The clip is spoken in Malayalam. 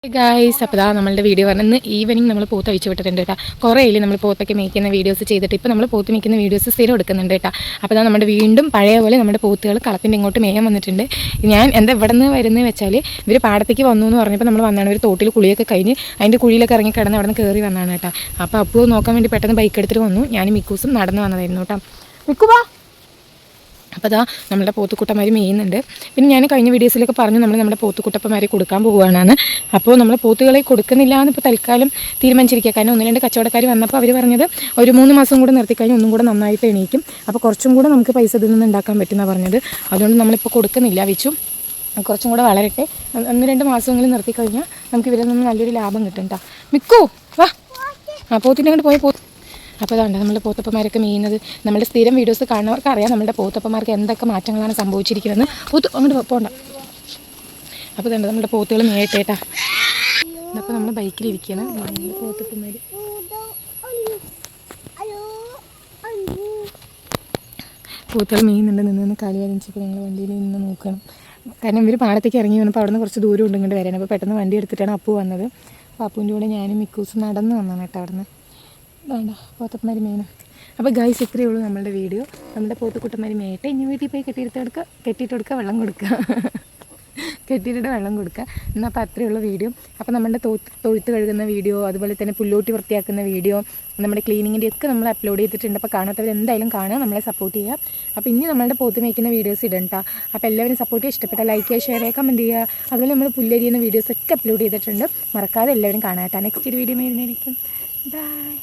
ഗായ്സ്, അപ്പോൾ നമ്മളുടെ വീഡിയോ പറഞ്ഞ് ഈവനിങ് നമ്മൾ പോത്ത് അഴിച്ചു വിട്ടിട്ടുണ്ട് കേട്ടോ. കുറേ ഇല്ല നമ്മൾ പോത്തൊക്കെ മേയ്ക്കുന്ന വീഡിയോസ് ചെയ്തിട്ട് ഇപ്പോൾ നമ്മൾ പോത്ത് മേയ്ക്കുന്ന വീഡിയോസ് സ്ഥിരം എടുക്കുന്നുണ്ട് കേട്ടോ. അപ്പോൾ നമ്മുടെ വീണ്ടും പഴയ പോലെ നമ്മുടെ പോത്തുകൾ കളത്തിൻ്റെ ഇങ്ങോട്ട് മേയാൻ വന്നിട്ടുണ്ട്. ഞാൻ എന്താ ഇവിടെ നിന്ന് വരുന്നത് വെച്ചാൽ ഇവർ പാടത്തേക്ക് വന്നു എന്ന് പറഞ്ഞപ്പോൾ നമ്മൾ വന്നാണ് ഒരു തോട്ടിൽ കുളിയൊക്കെ കഴിഞ്ഞ് അതിൻ്റെ കുഴിയിലൊക്കെ ഇറങ്ങി കിടന്ന് അവിടെ നിന്ന് കയറി വന്നതാണ് കേട്ടോ. അപ്പോൾ അപ്പോൾ നോക്കാൻ വേണ്ടി പെട്ടെന്ന് ബൈക്ക് എടുത്തിട്ട് വന്നു. ഞാൻ മിക്കൂസും നടന്ന് വന്നതായിരുന്നു കേട്ടോ. മിക്കുവാ. അപ്പോൾ നമ്മുടെ പോത്തുക്കുട്ടന്മാർ മെയ്യുന്നുണ്ട്. പിന്നെ ഞാൻ കഴിഞ്ഞ വീഡിയോസിലൊക്കെ പറഞ്ഞു നമ്മുടെ പോത്തുക്കുട്ടപ്പന്മാരെ കൊടുക്കാൻ പോകുകയാണെന്ന്. അപ്പോൾ നമ്മൾ പോത്തുകളെ കൊടുക്കുന്നില്ല എന്ന് ഇപ്പോൾ തൽക്കാലം തീരുമാനിച്ചിരിക്കുക. കാരണം 1-2 കച്ചവടക്കാർ വന്നപ്പോൾ അവർ പറഞ്ഞത് ഒരു 3 മാസം കൂടെ നിർത്തിക്കഴിഞ്ഞാൽ ഒന്നും കൂടെ നന്നായിട്ട് എണീക്കും. അപ്പോൾ കുറച്ചും കൂടെ നമുക്ക് പൈസ ഇതിൽ നിന്ന് ഉണ്ടാക്കാൻ പറ്റുമെന്നാണ് പറഞ്ഞത്. അതുകൊണ്ട് നമ്മളിപ്പോൾ കൊടുക്കുന്നില്ല. വെച്ചു കുറച്ചും കൂടെ വളരട്ടെ. 1-2 മാസങ്ങളിൽ നിർത്തിക്കഴിഞ്ഞാൽ നമുക്ക് ഇവരിൽ നിന്ന് നല്ലൊരു ലാഭം കിട്ടും കേട്ടോ. മിക്കൂ വാ. പോത്തിൻ്റെ അങ്ങോട്ട് പോയി അപ്പോൾ അതാണ് നമ്മുടെ പോത്തപ്പന്മാരൊക്കെ മെയ്യുന്നത്. നമ്മുടെ സ്ഥിരം വീഡിയോസ് കാണുന്നവർക്ക് അറിയാം നമ്മുടെ പോത്തപ്പന്മാർക്ക് എന്തൊക്കെ മാറ്റങ്ങളാണ് സംഭവിച്ചിരിക്കുന്നത്. അങ്ങോട്ട് പോകണ്ട. അപ്പോൾ ഇതുണ്ട് നമ്മുടെ പോത്തുകൾ മേയട്ടേട്ടാ. ഇതപ്പോൾ നമ്മൾ ബൈക്കിലിരിക്കണം. പോത്തപ്പന്മാർ പോത്തുകൾ മെയ്യുന്നുണ്ട്. നിന്ന് കാലിയാലിച്ചപ്പോൾ ഞങ്ങൾ വണ്ടിയിൽ നിന്ന് നോക്കണം. കാരണം ഇവർ പാടത്തേക്ക് ഇറങ്ങി വന്നപ്പോൾ അവിടെ നിന്ന് കുറച്ച് ദൂരം ഉണ്ട് ഇങ്ങോട്ട് വരാൻ. അപ്പോൾ പെട്ടെന്ന് വണ്ടി എടുത്തിട്ടാണ് അപ്പു വന്നത്. അപ്പോൾ അപ്പൂൻ്റെ കൂടെ ഞാനും മിക്കൂസും നടന്ന് വന്നതാണ് കേട്ടോ. അവിടെ നിന്ന് വേണ്ട പോത്തപ്പന്മാർ മെയിനും. അപ്പോൾ ഗൈസ്, ഇത്രയേ ഉള്ളൂ നമ്മളുടെ വീഡിയോ. നമ്മുടെ പോത്തുക്കുട്ടന്മാർ മേയട്ടെ. ഇനി വീട്ടിൽ പോയി കെട്ടിയിട്ട് കൊടുക്കുക, വെള്ളം കൊടുക്കുക, കെട്ടിയിട്ടിട്ട് വെള്ളം കൊടുക്കുക. എന്നാൽ അപ്പോൾ അത്രയേ ഉള്ളൂ വീഡിയോ. അപ്പോൾ നമ്മുടെ തൊഴുത്ത് കഴുകുന്ന വീഡിയോ, അതുപോലെ തന്നെ പുല്ലോട്ടി വൃത്തിയാക്കുന്ന വീഡിയോ, നമ്മുടെ ക്ലീനിങ്ങിൻ്റെ ഒക്കെ നമ്മൾ അപ്ലോഡ് ചെയ്തിട്ടുണ്ട്. അപ്പോൾ കാണാത്തവർ എന്തായാലും കാണുക, നമ്മളെ സപ്പോർട്ട് ചെയ്യുക. അപ്പോൾ ഇനി നമ്മളുടെ പോത്ത് മേയ്ക്കുന്ന വീഡിയോസ് ഇടണ്ട. അപ്പോൾ എല്ലാവരും സപ്പോർട്ട് ചെയ്യുക. ഇഷ്ടപ്പെട്ട ലൈക്ക് ചെയ്യുക, ഷെയർ ചെയ്യുക, കമൻറ്റ് ചെയ്യുക. അതുപോലെ നമ്മൾ പുല്ലരിയുന്ന വീഡിയോസൊക്കെ അപ്ലോഡ് ചെയ്തിട്ടുണ്ട്. മറക്കാതെ എല്ലാവരും കാണാം കേട്ടോ. നെക്സ്റ്റ് ഒരു വീഡിയോ വരുന്നതായിരിക്കും. ബൈ.